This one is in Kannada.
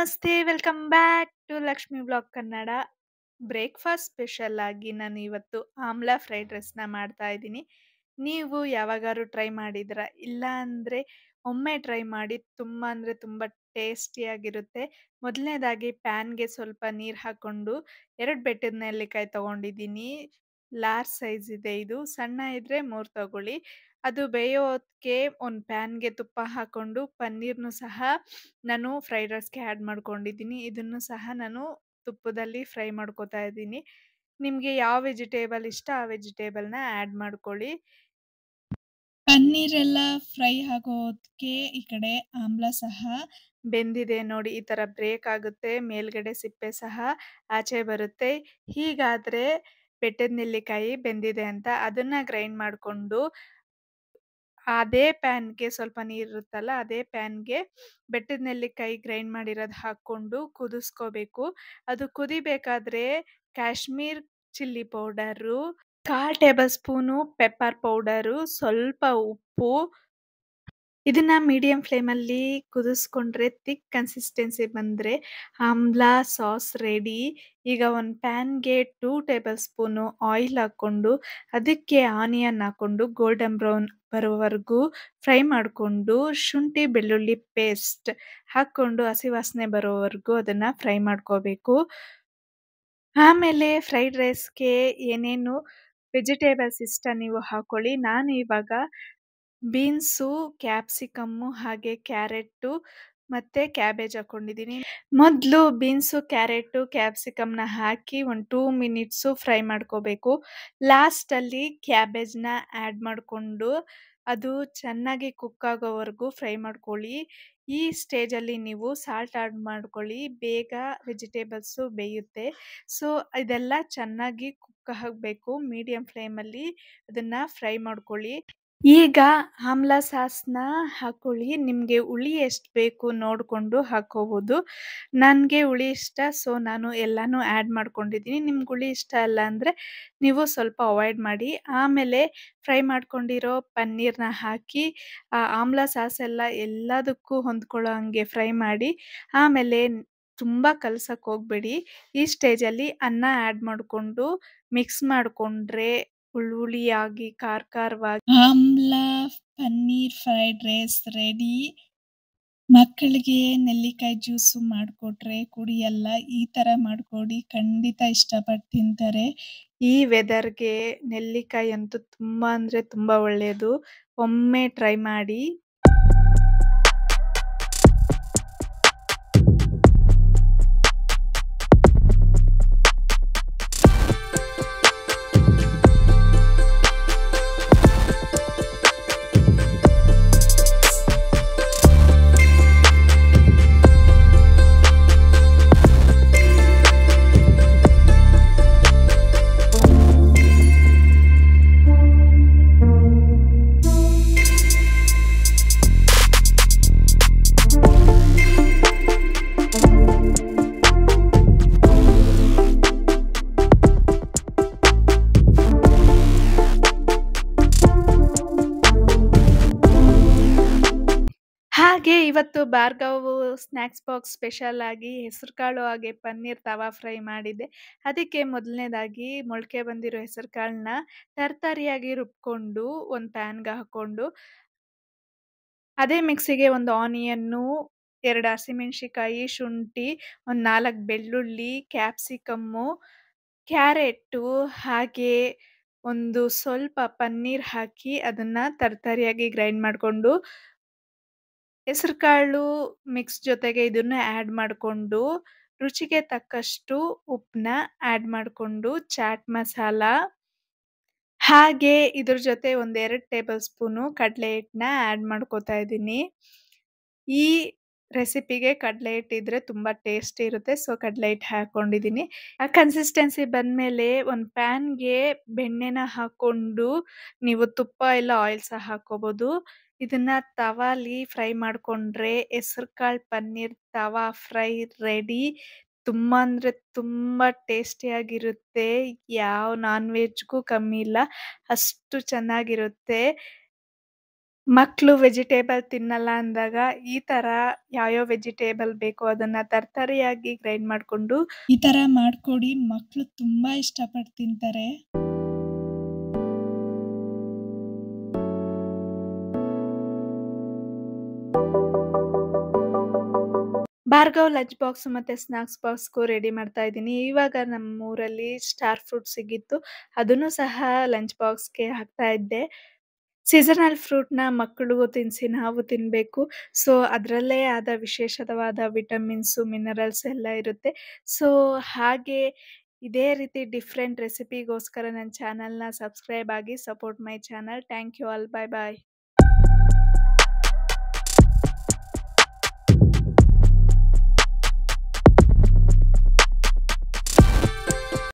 ನಮಸ್ತೆ, welcome back to Lakshmi vlog Kannada. Breakfast special ಆಗಿ ನಾನು ಇವತ್ತು ಆಮ್ಲಾ ಫ್ರೈಡ್ ರೈಸ್‌ನ ಮಾಡ್ತಾ ಇದ್ದೀನಿ. ನೀವು ಯಾವಾಗಾದ್ರೂ ಟ್ರೈ ಮಾಡಿದ್ದೀರಾ? ಇಲ್ಲ ಅಂದ್ರೆ ಒಮ್ಮೆ ಟ್ರೈ ಮಾಡಿ. ತುಂಬ ಅಂದ್ರೆ ತುಂಬ ಟೇಸ್ಟಿಯಾಗಿರುತ್ತೆ. ಮೊದಲನೇದಾಗಿ ಪ್ಯಾನ್‌ಗೆ ಸ್ವಲ್ಪ ನೀರು ಹಾಕ್ಕೊಂಡು 2 ಬೆಟ್ಟದ ನೆಲ್ಲಿಕಾಯಿ ತಗೊಂಡಿದ್ದೀನಿ. ಲಾರ್ಜ್ ಸೈಜ್ ಇದೆ ಇದು. ಸಣ್ಣ ಇದ್ರೆ 3 ತಗೊಳ್ಳಿ. ಅದು ಬೇಯೋದಕ್ಕೆ ಒಂದು ಪ್ಯಾನ್‌ಗೆ ತುಪ್ಪ ಹಾಕ್ಕೊಂಡು ಪನ್ನೀರ್‌ನು ಸಹ ನಾನು ಫ್ರೈಡ್ ರೈಸ್‌ಗೆ ಆ್ಯಡ್ ಮಾಡ್ಕೊಂಡಿದ್ದೀನಿ. ಇದನ್ನು ಸಹ ನಾನು ತುಪ್ಪದಲ್ಲಿ ಫ್ರೈ ಮಾಡ್ಕೋತಾ ಇದ್ದೀನಿ. ನಿಮಗೆ ಯಾವ ವೆಜಿಟೇಬಲ್ ಇಷ್ಟ ಆ ವೆಜಿಟೇಬಲ್‌ನ ಆ್ಯಡ್ ಮಾಡ್ಕೊಳ್ಳಿ. ಪನ್ನೀರೆಲ್ಲ ಫ್ರೈ ಆಗೋದಕ್ಕೆ ಈ ಕಡೆ ಆಮ್ಲ ಸಹ ಬೆಂದಿದೆ ನೋಡಿ. ಈ ಥರ ಬ್ರೇಕ್ ಆಗುತ್ತೆ. ಮೇಲ್ಗಡೆ ಸಿಪ್ಪೆ ಸಹ ಆಚೆ ಬರುತ್ತೆ. ಹೀಗಾದ್ರೆ ಬೆಟ್ಟದ ನೆಲ್ಲಿಕಾಯಿ ಬೆಂದಿದೆ ಅಂತ. ಅದನ್ನ ಗ್ರೈಂಡ್ ಮಾಡ್ಕೊಂಡು ಅದೇ ಪ್ಯಾನ್‌ಗೆ ಸ್ವಲ್ಪ ನೀರಿರುತ್ತಲ್ಲ, ಅದೇ ಪ್ಯಾನ್‌ಗೆ ಬೆಟ್ಟದ ನೆಲ್ಲಿಕಾಯಿ ಗ್ರೈಂಡ್ ಮಾಡಿರೋದು ಹಾಕ್ಕೊಂಡು ಕುದಿಸ್ಕೋಬೇಕು. ಅದು ಕುದಿಬೇಕಾದ್ರೆ Kashmir chilli powder, 1/4 tablespoon pepper powder, ಸ್ವಲ್ಪ ಉಪ್ಪು, ಇದನ್ನ ಮೀಡಿಯಂ ಫ್ಲೇಮಲ್ಲಿ ಕುದಿಸ್ಕೊಂಡ್ರೆ ಥಿಕ್ ಕನ್ಸಿಸ್ಟೆನ್ಸಿ ಬಂದರೆ ಆಮ್ಲಾ ಸಾಸ್ ರೆಡಿ. ಈಗ ಒಂದು ಪ್ಯಾನ್‌ಗೆ 2 ಟೇಬಲ್ ಸ್ಪೂನು ಆಯಿಲ್ ಹಾಕ್ಕೊಂಡು ಅದಕ್ಕೆ ಆನಿಯನ್ ಹಾಕ್ಕೊಂಡು ಗೋಲ್ಡನ್ ಬ್ರೌನ್ ಬರೋವರೆಗೂ ಫ್ರೈ ಮಾಡಿಕೊಂಡು ಶುಂಠಿ ಬೆಳ್ಳುಳ್ಳಿ ಪೇಸ್ಟ್ ಹಾಕ್ಕೊಂಡು ಹಸಿ ವಾಸನೆ ಬರೋವರೆಗೂ ಅದನ್ನು ಫ್ರೈ ಮಾಡ್ಕೋಬೇಕು. ಆಮೇಲೆ ಫ್ರೈಡ್ ರೈಸ್‌ಗೆ ಏನೇನು ವೆಜಿಟೇಬಲ್ಸ್ ಇಷ್ಟ ನೀವು ಹಾಕ್ಕೊಳ್ಳಿ. ನಾನು ಇವಾಗ ಬೀನ್ಸು, ಕ್ಯಾಪ್ಸಿಕಮ್ಮು ಹಾಗೆ ಕ್ಯಾರೆಟು ಮತ್ತೆ ಕ್ಯಾಬೇಜ್ ಹಾಕ್ಕೊಂಡಿದ್ದೀನಿ. ಮೊದಲು ಬೀನ್ಸು, ಕ್ಯಾರೆಟು, ಕ್ಯಾಪ್ಸಿಕಮ್‌ನ ಹಾಕಿ ಒಂದು 2 ಮಿನಿಟ್ಸು ಫ್ರೈ ಮಾಡ್ಕೋಬೇಕು. ಲಾಸ್ಟಲ್ಲಿ ಕ್ಯಾಬೇಜ್‌ನ ಆ್ಯಡ್ ಮಾಡಿಕೊಂಡು ಅದು ಚೆನ್ನಾಗಿ ಕುಕ್ ಆಗೋವರೆಗೂ ಫ್ರೈ ಮಾಡ್ಕೊಳ್ಳಿ. ಈ ಸ್ಟೇಜಲ್ಲಿ ನೀವು ಸಾಲ್ಟ್ ಆ್ಯಡ್ ಮಾಡ್ಕೊಳ್ಳಿ. ಬೇಗ ವೆಜಿಟೇಬಲ್ಸು ಬೇಯುತ್ತೆ. ಸೊ ಇದೆಲ್ಲ ಚೆನ್ನಾಗಿ ಕುಕ್ ಆಗಬೇಕು. ಮೀಡಿಯಂ ಫ್ಲೇಮಲ್ಲಿ ಅದನ್ನು ಫ್ರೈ ಮಾಡ್ಕೊಳ್ಳಿ. ಈಗ ಆಮ್ಲ ಸಾಸ್‌ನ ಹಾಕ್ಕೊಳ್ಳಿ. ನಿಮಗೆ ಹುಳಿ ಎಷ್ಟು ಬೇಕು ನೋಡಿಕೊಂಡು ಹಾಕ್ಕೋಬೋದು. ನನಗೆ ಹುಳಿ ಇಷ್ಟ, ಸೊ ನಾನು ಎಲ್ಲನೂ ಆ್ಯಡ್ ಮಾಡ್ಕೊಂಡಿದ್ದೀನಿ. ನಿಮ್ಗೆ ಹುಳಿ ಇಷ್ಟ ಇಲ್ಲ ಅಂದರೆ ನೀವು ಸ್ವಲ್ಪ ಅವಾಯ್ಡ್ ಮಾಡಿ. ಆಮೇಲೆ ಫ್ರೈ ಮಾಡ್ಕೊಂಡಿರೋ ಪನ್ನೀರನ್ನ ಹಾಕಿ ಆಮ್ಲ ಸಾಸ್ ಎಲ್ಲದಕ್ಕೂ ಹೊಂದ್ಕೊಳ್ಳೋ ಹಾಗೆ ಫ್ರೈ ಮಾಡಿ. ಆಮೇಲೆ ತುಂಬ ಕಲ್ಸಕ್ಕೆ ಹೋಗಬೇಡಿ. ಈ ಸ್ಟೇಜಲ್ಲಿ ಅನ್ನ ಆ್ಯಡ್ ಮಾಡಿಕೊಂಡು ಮಿಕ್ಸ್ ಮಾಡಿಕೊಂಡ್ರೆ ಹುಳಿಯಾಗಿ ಖಾರವಾಗಿ amla paneer fried rice ready. ಮಕ್ಕಳಿಗೆ ನೆಲ್ಲಿಕಾಯಿ ಜ್ಯೂಸು ಮಾಡಿಕೊಟ್ರೆ ಕುಡಿಯಲ್ಲ. ಈ ಥರ ಮಾಡಿಕೊಡಿ, ಖಂಡಿತ ಇಷ್ಟಪಟ್ಟು ತಿಂತಾರೆ. ಈ ವೆದರ್‌ಗೆ ನೆಲ್ಲಿಕಾಯಿ ಅಂತೂ ತುಂಬ ಅಂದರೆ ತುಂಬ ಒಳ್ಳೆಯದು. ಒಮ್ಮೆ ಟ್ರೈ ಮಾಡಿ. ಹಾಗೆ ಇವತ್ತು ಭಾರ್ಗವ್ ಸ್ನ್ಯಾಕ್ಸ್ ಬಾಕ್ಸ್ ಸ್ಪೆಷಲ್ ಆಗಿ ಹೆಸರುಕಾಳು ಹಾಗೆ ಪನ್ನೀರ್ ತವಾ ಫ್ರೈ ಮಾಡಿದ್ದೆ. ಅದಕ್ಕೆ ಮೊದಲನೇದಾಗಿ ಮೊಳಕೆ ಬಂದಿರೋ ಹೆಸರುಕಾಳನ್ನ ತರ್ತರಿಯಾಗಿ ರುಬ್ಕೊಂಡು ಒಂದು ಪ್ಯಾನ್‌ಗೆ ಹಾಕ್ಕೊಂಡು ಅದೇ ಮಿಕ್ಸಿಗೆ ಒಂದು ಆನಿಯನ್ನು, 2 ಹಸಿಮೆಣಸಿಕಾಯಿ, ಶುಂಠಿ, ಒಂದು 4 ಬೆಳ್ಳುಳ್ಳಿ, ಕ್ಯಾಪ್ಸಿಕಮ್ಮು, ಕ್ಯಾರೆಟು ಹಾಗೆ ಒಂದು ಸ್ವಲ್ಪ ಪನ್ನೀರ್ ಹಾಕಿ ಅದನ್ನ ತರ್ತರಿಯಾಗಿ ಗ್ರೈಂಡ್ ಮಾಡಿಕೊಂಡು ಹೆಸರುಕಾಳು ಮಿಕ್ಸ್ ಜೊತೆಗೆ ಇದನ್ನ ಆ್ಯಡ್ ಮಾಡಿಕೊಂಡು ರುಚಿಗೆ ತಕ್ಕಷ್ಟು ಉಪ್ಪನ್ನ ಆ್ಯಡ್ ಮಾಡಿಕೊಂಡು ಚಾಟ್ ಮಸಾಲ ಹಾಗೆ ಇದ್ರ ಜೊತೆ ಒಂದು 2 ಟೇಬಲ್ ಸ್ಪೂನು ಕಡಲೆ ಹಿಟ್ಟನ್ನ ಆ್ಯಡ್ ಮಾಡ್ಕೋತಾ ಇದ್ದೀನಿ. ಈ ರೆಸಿಪಿಗೆ ಕಡಲೆ ಹಿಟ್ಟಿದ್ರೆ ತುಂಬ ಟೇಸ್ಟಿ ಇರುತ್ತೆ. ಸೊ ಕಡಲೆ ಹಿಟ್ಟು ಹಾಕ್ಕೊಂಡಿದ್ದೀನಿ. ಆ ಕನ್ಸಿಸ್ಟೆನ್ಸಿ ಬಂದಮೇಲೆ ಒಂದು ಪ್ಯಾನ್‌ಗೆ ಬೆಣ್ಣೆನ ಹಾಕ್ಕೊಂಡು ನೀವು ತುಪ್ಪ ಇಲ್ಲ ಆಯಿಲ್ ಸಹ ಹಾಕ್ಕೋಬೋದು. ಇದನ್ನ ತವಾಲಿ ಫ್ರೈ ಮಾಡಿಕೊಂಡ್ರೆ ಹೆಸರುಕಾಳು ಪನ್ನೀರ್ ತವಾ ಫ್ರೈ ರೆಡಿ. ತುಂಬ ಅಂದರೆ ತುಂಬ ಟೇಸ್ಟಿಯಾಗಿರುತ್ತೆ. ಯಾವ ನಾನ್ ವೆಜ್‌ಗೂ ಕಮ್ಮಿ ಇಲ್ಲ. ಅಷ್ಟು ಚೆನ್ನಾಗಿರುತ್ತೆ. ಮಕ್ಳು ವೆಜಿಟೇಬಲ್ ತಿನ್ನಲ್ಲ ಅಂದಾಗ ಈ ಥರ ಯಾವ್ಯಾವ ವೆಜಿಟೇಬಲ್ ಬೇಕೋ ಅದನ್ನ ತರ್ತರಿಯಾಗಿ ಗ್ರೈಂಡ್ ಮಾಡ್ಕೊಂಡು ಈ ಥರ ಮಾಡ್ಕೊಡಿ. ಮಕ್ಳು ತುಂಬಾ ಇಷ್ಟಪಟ್ಟು ತಿಂತಾರೆ. ಭಾರ್ಗವ್ ಲಂಚ್ ಬಾಕ್ಸ್ ಮತ್ತೆ ಸ್ನಾಕ್ಸ್ ಬಾಕ್ಸ್‌ಗೂ ರೆಡಿ ಮಾಡ್ತಾ ಇದ್ದೀನಿ. ಇವಾಗ ನಮ್ಮೂರಲ್ಲಿ ಸ್ಟಾರ್ ಫ್ರೂಟ್ ಸಿಗಿತ್ತು. ಅದನ್ನು ಸಹ ಲಂಚ್ ಬಾಕ್ಸ್‌ಗೆ ಹಾಕ್ತಾ ಇದ್ದೆ. ಸೀಸನಲ್ ಫ್ರೂಟ್‌ನ ಮಕ್ಕಳಿಗೂ ತಿನ್ನಿಸಿ ನಾವು ತಿನ್ನಬೇಕು. ಸೊ, ಅದರಲ್ಲೇ ಆದ ವಿಶೇಷವಾದ ವಿಟಮಿನ್ಸು, ಮಿನರಲ್ಸ್ ಎಲ್ಲ ಇರುತ್ತೆ. ಸೊ, ಹಾಗೆ ಇದೇ ರೀತಿ ಡಿಫ್ರೆಂಟ್ ರೆಸಿಪಿಗೋಸ್ಕರ ನನ್ನ ಚಾನಲ್‌ನ ಸಬ್ಸ್ಕ್ರೈಬ್ ಆಗಿ support my channel. Thank you all. Bye bye.